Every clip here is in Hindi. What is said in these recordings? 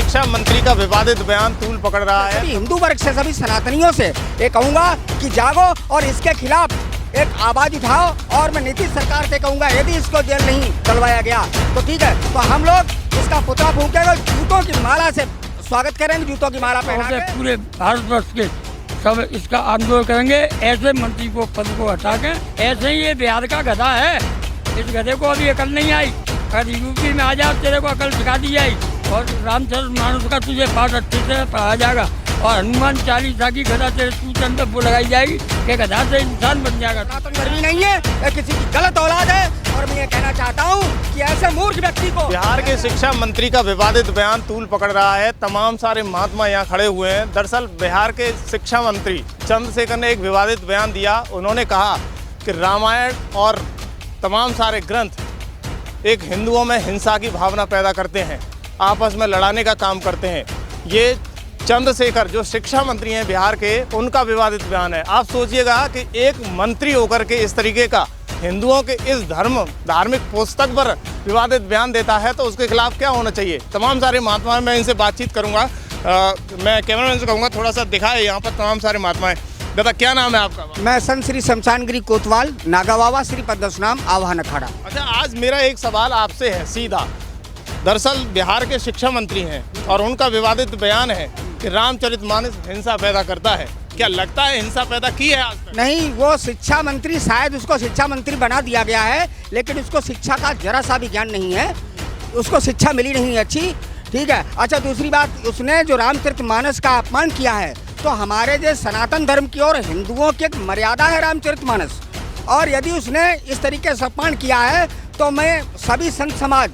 शिक्षा मंत्री का विवादित बयान तूल पकड़ रहा है। सभी हिंदू वर्ग से, सभी सनातनियों से ये कहूंगा कि जागो और इसके खिलाफ एक आवाज उठाओ। और मैं नीतीश सरकार से कहूंगा, यदि इसको जेल नहीं डलवाया गया तो ठीक है, तो हम लोग इसका पुतला फूंकेंगे, जूतों की माला से स्वागत करेंगे, जूतों की माला पहना के। पूरे भारतवर्ष के सब इसका आंदोलन करेंगे। ऐसे मंत्री को पद को हटा के, ऐसे ही ये बिहार का गधा है, इस गधे को अभी अकल नहीं आई। अगर यूपी में आ जाओ तेरे को अकल सिखा दी जाए और रामचरित मानस का तुझे पाठ अच्छे से पढ़ाया जाएगा और हनुमान चालीसा की गधा तेरे सूचन पे वो लगाई जाएगी कि गधा से इंसान बन जाएगा। सनातन धर्मी नहीं है, ये किसी की गलत औलाद है। और मैं ये कहना चाहता हूँ कि ऐसे मूर्ख व्यक्ति को। बिहार के शिक्षा मंत्री का विवादित बयान तूल पकड़ रहा है। तमाम सारे महात्मा यहाँ खड़े हुए हैं। दरअसल बिहार के शिक्षा मंत्री चंद्रशेखर ने एक विवादित बयान दिया। उन्होंने कहा कि रामायण और तमाम सारे ग्रंथ एक हिंदुओं में हिंसा की भावना पैदा करते हैं, आपस में लड़ाने का काम करते हैं। ये चंद्रशेखर जो शिक्षा मंत्री हैं बिहार के, उनका विवादित बयान है। आप सोचिएगा कि एक मंत्री होकर के इस तरीके का हिंदुओं के इस धार्मिक पुस्तक पर विवादित बयान देता है तो उसके खिलाफ क्या होना चाहिए। तमाम सारे महात्मा, मैं इनसे बातचीत करूंगा। मैं कैमरामैन से कहूँगा थोड़ा सा दिखाए, यहाँ पर तमाम सारे महात्माएं। दादा क्या नाम है आपका? मैं संत श्री शमशानगिरी कोतवाल नागावावा श्री पद्मनाभ आवाहन अखाड़ा। अच्छा, आज मेरा एक सवाल आपसे है सीधा। दरअसल बिहार के शिक्षा मंत्री हैं और उनका विवादित बयान है कि रामचरितमानस हिंसा पैदा करता है। क्या लगता है हिंसा पैदा की है आज तक? नहीं, वो शिक्षा मंत्री, शायद उसको शिक्षा मंत्री बना दिया गया है, लेकिन उसको शिक्षा का जरा सा भी ज्ञान नहीं है, उसको शिक्षा मिली नहीं अच्छी, ठीक है। अच्छा, दूसरी बात, उसने जो रामचरितमानस का अपमान किया है, तो हमारे जो सनातन धर्म की और हिंदुओं की एक मर्यादा है रामचरितमानस, और यदि उसने इस तरीके से अपमान किया है तो मैं सभी संत समाज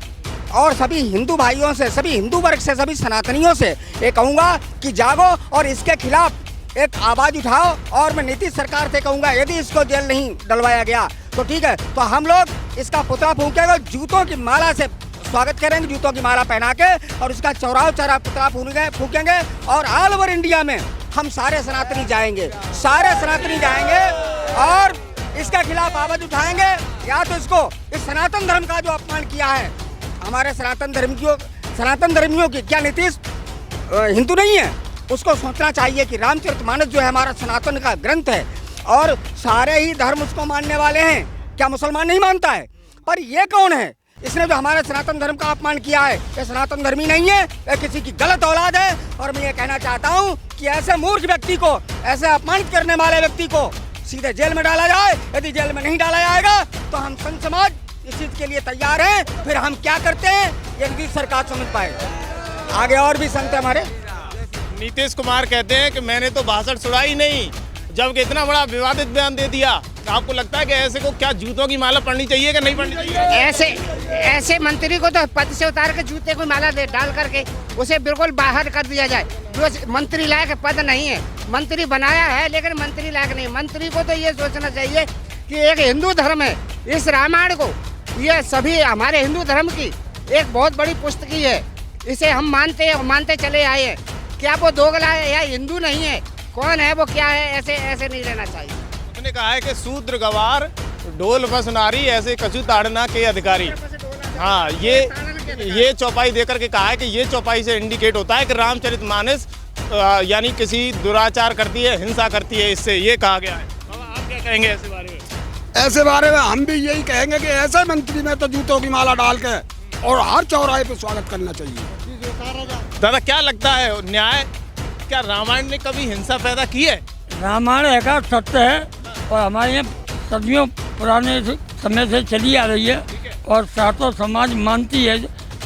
और सभी हिंदू भाइयों से, सभी हिंदू वर्ग से, सभी सनातनियों से ये कहूँगा कि जागो और इसके खिलाफ एक आवाज उठाओ। और मैं नीतीश सरकार से कहूँगा, यदि इसको जेल नहीं डलवाया गया तो ठीक है, तो हम लोग इसका पुतला फूंकेंगे, जूतों की माला से स्वागत करेंगे, जूतों की माला पहना के, और उसका चौराहा चौरा पुतला फूकेंगे। और ऑल ओवर इंडिया में हम सारे सनातनी जाएंगे, सारे सनातनी जाएंगे और इसके खिलाफ आवाज उठाएंगे। या तो इसको, इस सनातन धर्म का जो अपमान किया है, हमारे सनातन धर्मियों की, क्या नीतीश हिंदू नहीं है? उसको सोचना चाहिए कि रामचरितमानस जो है हमारा सनातन का ग्रंथ है और सारे ही धर्म उसको मानने वाले हैं। क्या मुसलमान नहीं मानता है? पर ये कौन है इसने जो हमारे सनातन धर्म का अपमान किया है? ये सनातन धर्मी नहीं है, ये किसी की गलत औलाद है। और मैं ये कहना चाहता हूँ कि ऐसे मूर्ख व्यक्ति को, ऐसे अपमानित करने वाले व्यक्ति को सीधे जेल में डाला जाए। यदि जेल में नहीं डाला जाएगा तो हम संत समाज इस चीज के लिए तैयार हैं। फिर हम क्या करते हैं ये नीतीश सरकार समझ पाए। आगे और भी संत हमारे। नीतीश कुमार कहते हैं कि मैंने तो भाषण सुना ही नहीं, जबकि इतना बड़ा विवादित बयान दे दिया। आपको लगता है कि ऐसे को क्या जूतों की माला पड़नी चाहिए कि नहीं पड़नी चाहिए? ऐसे मंत्री को तो पद से उतार के जूते को माला दे डाल करके उसे बिल्कुल बाहर कर दिया जाए। जो मंत्री लायक पद नहीं है, मंत्री बनाया है लेकिन मंत्री लायक नहीं। मंत्री को तो ये सोचना चाहिए कि एक हिंदू धर्म है, इस रामायण को, ये सभी हमारे हिंदू धर्म की एक बहुत बड़ी पुस्तक है, इसे हम मानते चले आए हैं। क्या वो दोगला है या हिंदू नहीं है? कौन है वो, क्या है? ऐसे नहीं रहना चाहिए। उसने कहा है कि शूद्र गवार ढोल बस नारी ऐसे कछु ताड़ना के अधिकारी। हाँ, ये चौपाई देकर के कहा है कि ये चौपाई से इंडिकेट होता है कि रामचरितमानस यानी किसी दुराचार करती है, हिंसा करती है, इससे ये कहा गया है। आप क्या कहेंगे ऐसे बारे में? ऐसे बारे में हम भी यही कहेंगे कि ऐसे मंत्री में तो जूतों की माला डाल के और हर चौराहे पे स्वागत करना चाहिए। दादा क्या लगता है न्याय, क्या रामायण ने कभी हिंसा पैदा की है? रामायण एक सत्य है और हमारे यहाँ सदियों पुराने समय से चली आ रही है और सातों समाज मानती है।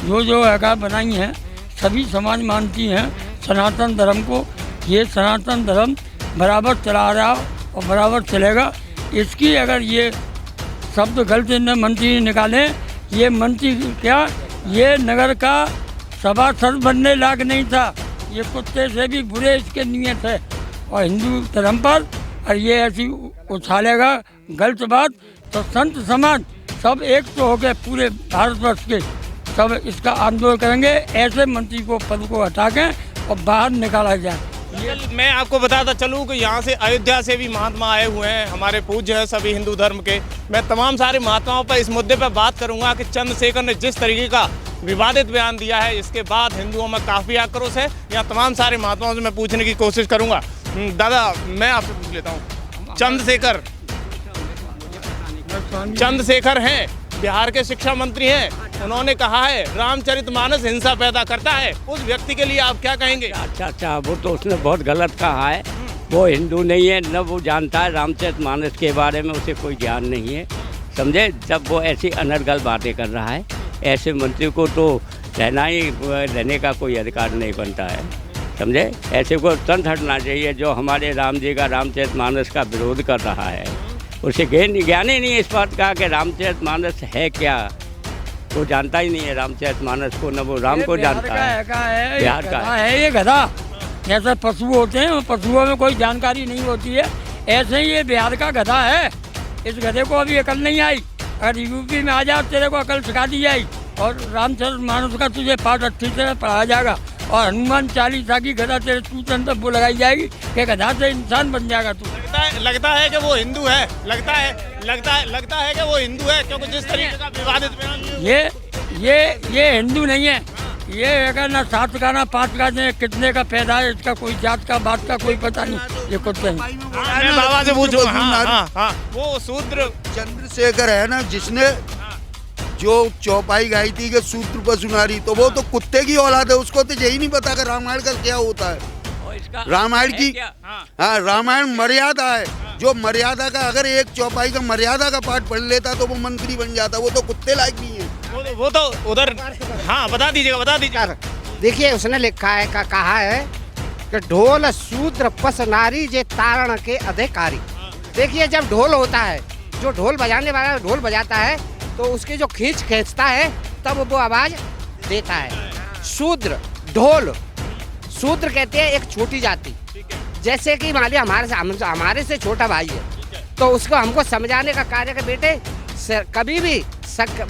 जो है बनाई हैं सभी समाज मानती हैं सनातन धर्म को। ये सनातन धर्म बराबर चला रहा और बराबर चलेगा। इसकी अगर ये शब्द गलत मंत्री निकाले, ये मंत्री क्या, ये नगर का सभासद बनने लायक नहीं था। ये कुत्ते से भी बुरे इसके नियत है और हिंदू धर्म पर, और ये ऐसी उछालेगा गलत बात तो संत समाज सब एक तो हो गए, पूरे भारतवर्ष के सब इसका आंदोलन करेंगे। ऐसे मंत्री को पद को हटा के और बाहर निकाला जाए। मैं आपको बताता चलूँ कि यहाँ से अयोध्या से भी महात्मा आए हुए हैं, हमारे पूज्य हैं सभी हिंदू धर्म के। मैं तमाम सारे महात्माओं पर इस मुद्दे पर बात करूँगा कि चंद्रशेखर ने जिस तरीके का विवादित बयान दिया है, इसके बाद हिंदुओं में काफ़ी आक्रोश है। यहाँ तमाम सारे महात्माओं से मैं पूछने की कोशिश करूँगा। दादा, मैं आपसे पूछ लेता हूँ, चंद्रशेखर हैं, बिहार के शिक्षा मंत्री हैं, उन्होंने कहा है रामचरितमानस हिंसा पैदा करता है। उस व्यक्ति के लिए आप क्या कहेंगे? अच्छा, वो तो उसने बहुत गलत कहा है। वो हिंदू नहीं है, न वो जानता है रामचरितमानस के बारे में, उसे कोई ज्ञान नहीं है, समझे। जब वो ऐसी अनर्गल बातें कर रहा है, ऐसे मंत्री को तो रहने का कोई अधिकार नहीं बनता है, समझे। ऐसे को तुरंत हटना चाहिए जो हमारे राम जी का रामचरितमानस का विरोध कर रहा है। उसे ज्ञान ही नहीं है इस बात का कि रामचरितमानस है क्या। वो जानता ही नहीं है रामचरितमानस को, न वो राम को जानता है। बिहार का है ये गधा। जैसे पशु होते हैं, पशुओं में कोई जानकारी नहीं होती है, ऐसे ही ये बिहार का गधा है। इस गधे को अभी अकल नहीं आई। अगर यूपी में आ जाओ तेरे को अकल सिखा दी जाएगी और रामचरितमानस का तुझे पाठ अच्छी तरह पढ़ाया जाएगा और हनुमान चालीसा की गधा तेरे चूतन तक वो लगाई जाएगी कि गधा से इंसान बन जाएगा तू। लगता है कि वो हिंदू है, लगता है कि वो हिंदू है, क्योंकि जिस तरीके का विवादित बयान ये हिंदू नहीं है। ये अगर ना 7 का ना 5 का कितने का पैदा है, इसका कोई जात का बात का कोई पता नहीं। ये कुत्ते हैं। मैं बाबा से पूछूं, हाँ, वो शूद्र चंद्रशेखर है ना, जिसने जो चौपाई गाई थी कि शूद्र पशु नारी, तो वो तो कुत्ते की औलाद है। उसको तो यही नहीं पता कि रामायण का क्या होता है। रामायण की हाँ, रामायण मर्यादा है। जो मर्यादा का, अगर एक चौपाई का मर्यादा का पाठ पढ़ लेता तो वो मंत्री बन जाता। वो तो कुत्ते लायक नहीं है। वो तो उधर, हाँ, बता दीजिएगा। देखिए, उसने लिखा है कहा है कि ढोल शूद्र पस नारी जे तारण के अधिकारी। देखिए, जब ढोल होता है, जो ढोल बजाने वाला ढोल बजाता है, तो उसकी जो खींचता है तब वो आवाज देता है। शूद्र, ढोल, शूद्र कहते हैं एक छोटी जाति। जैसे कि मान लिया हमारे से छोटा भाई है, तो उसको हमको समझाने का कार्य के बेटे कभी भी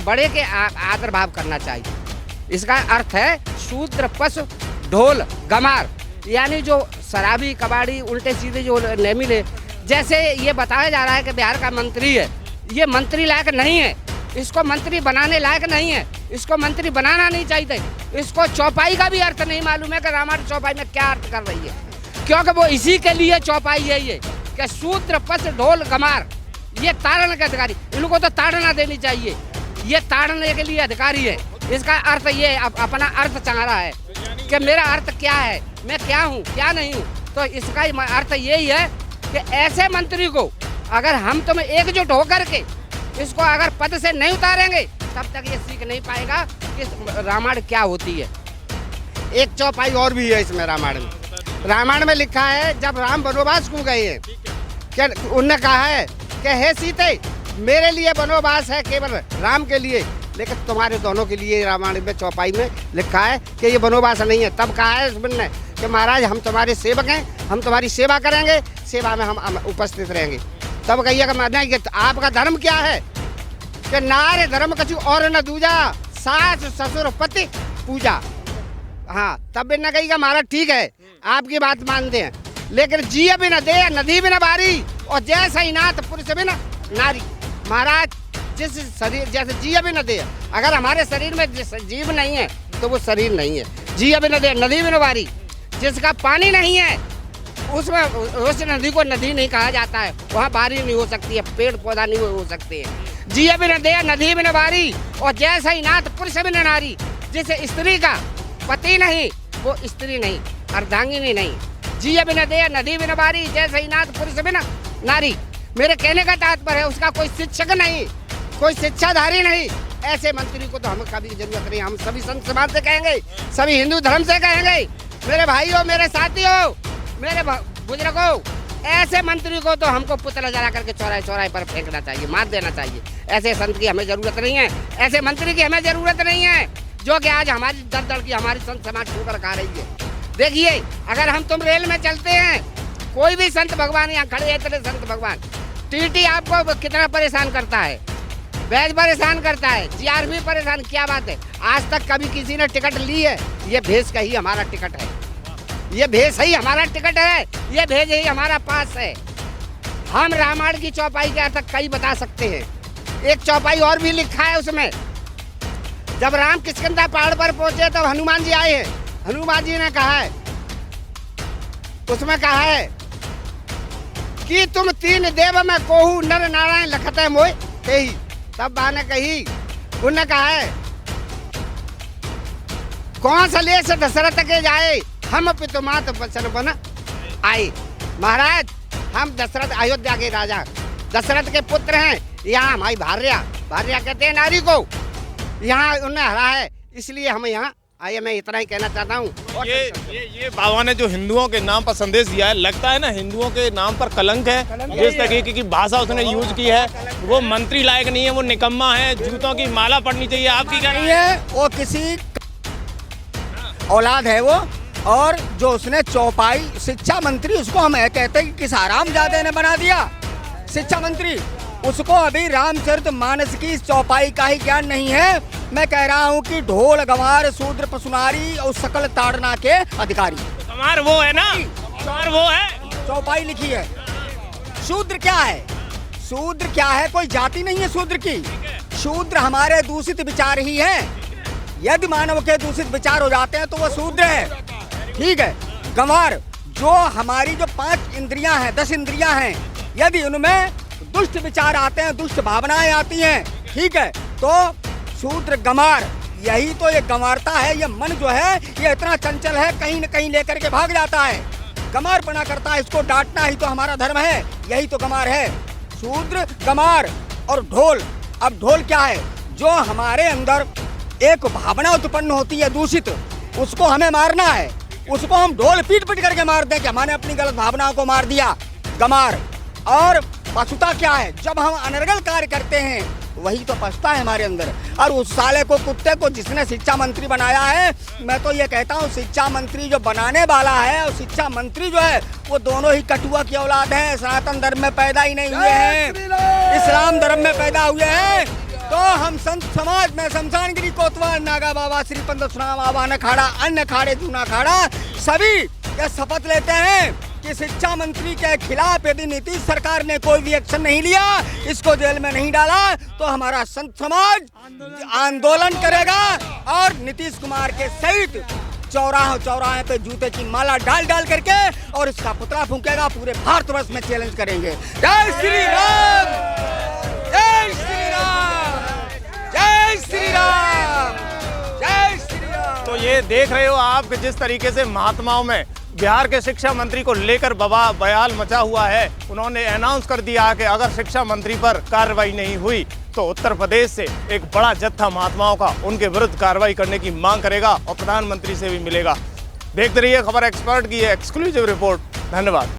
बड़े के आदर भाव करना चाहिए। इसका अर्थ है शूद्र पशु ढोल गमार, यानी जो शराबी कबाड़ी उल्टे सीधे जो नहीं मिले। जैसे ये बताया जा रहा है कि बिहार का मंत्री है, ये मंत्री लायक नहीं है, इसको मंत्री बनाने लायक नहीं है, इसको मंत्री बनाना नहीं चाहिए। इसको चौपाई का भी अर्थ नहीं मालूम है कि रामायण चौपाई में क्या अर्थ कर रही है, क्योंकि वो इसी के लिए चौपाई है ये कि शूद्र पशु ढोल गमार, ये ताड़न के अधिकारी। इनको तो ताड़ना देनी चाहिए, ये ताड़ने के लिए अधिकारी है। इसका अर्थ ये अपना अर्थ चाह रहा है कि मेरा अर्थ क्या है, मैं क्या हूँ क्या नहीं हूँ। तो इसका अर्थ यही है कि ऐसे मंत्री को अगर हम तुम एकजुट होकर के इसको अगर पद से नहीं उतारेंगे, तब तक ये सीख नहीं पाएगा कि रामायण क्या होती है। एक चौपाई और भी है इसमें रामायण में लिखा है, जब राम वनवास को गए हैं, क्या उनने कहा है कि हे सीते, मेरे लिए वनवास है केवल राम के लिए, लेकिन तुम्हारे दोनों के लिए रामायण में चौपाई में लिखा है कि ये वनवास नहीं है। तब कहा है उसने कि महाराज हम तुम्हारे सेवक हैं, हम तुम्हारी सेवा करेंगे, सेवा में हम उपस्थित रहेंगे। तब कहिएगा नहीं कि आपका धर्म क्या है कि नारे धर्म कछु और न दूजा, सास ससुर पति पूजा। हाँ, तब भी न कहिएगा महाराज ठीक है, आपकी बात मानते हैं, लेकिन जिये भी न दे नदी भी न बारी, और जैसा ही नाथ पुरुष भी न नारी। महाराज जिस शरीर जैसे जिये भी न दे, अगर हमारे शरीर में जीव नहीं है तो वो शरीर नहीं है। जिये भी न दे नदी भी न बारी, जिसका पानी नहीं है उसमें उस नदी को नदी नहीं कहा जाता है, वहाँ बारी नहीं हो सकती है, पेड़ पौधा नहीं हो सकते हैं। जिये भी न दे नदी भी न बारी, और जैसा ही नाथ पुरुष भी न नारी। जिसे स्त्री का पति नहीं वो स्त्री नहीं, अर्धांगिनी नहीं। जिये भी न दे नदी भी न बारी, जैसे ही नाथ पुरुष भी न नारी। मेरे कहने का तात्पर्य है उसका कोई शिक्षक नहीं, कोई शिक्षाधारी नहीं। ऐसे मंत्री को तो हमें कभी जरूरत नहीं। हम सभी संत समाज से कहेंगे, सभी हिंदू धर्म से कहेंगे, मेरे भाइयों, मेरे साथियों, मेरे बुजुर्गों, ऐसे मंत्री को तो हमको पुतला जला करके चौराहे पर फेंकना चाहिए, मार देना चाहिए। ऐसे संत की हमें जरूरत नहीं है, ऐसे मंत्री की हमें जरूरत नहीं है, जो कि आज हमारी दर की हमारी संत समाज ठोकर खा रही है। देखिए, अगर हम तुम रेल में चलते हैं, कोई भी संत भगवान यहाँ खड़े हैं, इतने संत भगवान, टीटी आपको कितना परेशान करता है, बैज परेशान करता है, जीआरपी परेशान, क्या बात है। आज तक कभी किसी ने टिकट ली है? ये भेज का ही हमारा टिकट है। ये भेज सही हमारा टिकट है, ये भेज ही हमारा पास है। हम रामायण की चौपाई के तक कई बता सकते हैं। एक चौपाई और भी लिखा है उसमें, जब राम किष्किंधा पहाड़ पर पहुंचे तब हनुमान जी आए हैं। हनुमान जी ने कहा है, उसमें कहा है कि तुम तीन देव में कोहू नर नारायण लखत है मोय कही। तब बा ने कही, उन्होंने कहा है कौन सा ले से दशरथ के जाए, हम पितुमात वचन बन आए। महाराज हम दशरथ अयोध्या के राजा दशरथ के पुत्र हैं। यहाँ हमारी भार्या कहते हैं नारी को, यहाँ उन्हें हरा है, इसलिए हम यहाँ आइए। मैं इतना ही कहना चाहता हूँ। ये बाबा ने जो हिंदुओं के नाम पर संदेश दिया है, लगता है ना हिंदुओं के नाम पर कलंक है। जिस तरीके की भाषा उसने यूज की है वो मंत्री लायक नहीं है, वो निकम्मा है, जूतों की माला पड़नी चाहिए। आपकी क्या नहीं है, वो किसी औलाद है वो। और जो उसने चौपाई शिक्षा मंत्री, उसको हम कहते हैं कि किस हरामजादे ने बना दिया शिक्षा मंत्री। उसको अभी रामचरितमानस की चौपाई का ही ज्ञान नहीं है। मैं कह रहा हूँ कि ढोल गंवार शूद्र पशुनारी और सकल ताड़ना के अधिकारी। गंवार वो है ना, गंवार वो है। चौपाई लिखी है। शूद्र क्या है? शूद्र क्या है? कोई जाति नहीं है शूद्र की। शूद्र हमारे दूषित विचार ही हैं। यदि मानव के दूषित विचार हो जाते हैं तो वो शूद्र है, ठीक है। गंवार जो हमारी जो 5 इंद्रियां हैं, 10 इंद्रियां हैं, यदि उनमें दुष्ट विचार आते हैं, दुष्ट भावनाएं आती हैं, ठीक है, तो शूद्र गंवार। यही तो ये गंवारता है। ये मन जो है ये इतना चंचल है, कहीं न कहीं लेकर के भाग जाता है, गंवारपना करता है। इसको डांटना ही तो हमारा धर्म है, यही तो गंवार है। शूद्र गंवार और ढोल। अब ढोल क्या है? जो हमारे अंदर एक भावना उत्पन्न होती है दूषित, उसको हमें मारना है। उसको हम ढोल पीट पीट करके मार दें कि हमने अपनी गलत भावनाओं को मार दिया, गंवार। और पशुता क्या है? जब हम अनर्गल कार्य करते हैं वही तो पछता है हमारे अंदर। और उस साले को, कुत्ते को जिसने शिक्षा मंत्री बनाया है, मैं तो ये कहता हूँ शिक्षा मंत्री जो बनाने वाला है और शिक्षा मंत्री जो है वो दोनों ही कठुआ की औलाद हैं। सनातन धर्म में पैदा ही नहीं हुए हैं, इस्लाम धर्म में पैदा हुए हैं। तो हम संत समाज में शमशानगिरी कोतवाल नागा बाबा श्री पंत सुना बाबा ने खाड़ा अन्य खाड़े दूना खाड़ा सभी ये शपथ लेते हैं कि शिक्षा मंत्री के खिलाफ यदि नीतीश सरकार ने कोई भी एक्शन नहीं लिया, इसको जेल में नहीं डाला, तो हमारा संत समाज आंदोलन करेगा और नीतीश कुमार के सहित चौराहे पे जूते की माला डाल डाल करके और इसका पुतला फूंकेगा। पूरे भारतवर्ष में चैलेंज करेंगे। जय श्री राम, जय श्री राम, जय श्री राम, जय श्री राम। तो ये देख रहे हो आप कि जिस तरीके से महात्माओं में बिहार के शिक्षा मंत्री को लेकर बवाल मचा हुआ है। उन्होंने अनाउंस कर दिया कि अगर शिक्षा मंत्री पर कार्रवाई नहीं हुई तो उत्तर प्रदेश से एक बड़ा जत्था महात्माओं का उनके विरुद्ध कार्रवाई करने की मांग करेगा और प्रधानमंत्री से भी मिलेगा। देखते रहिए खबर एक्सपर्ट की एक्सक्लूसिव रिपोर्ट। धन्यवाद।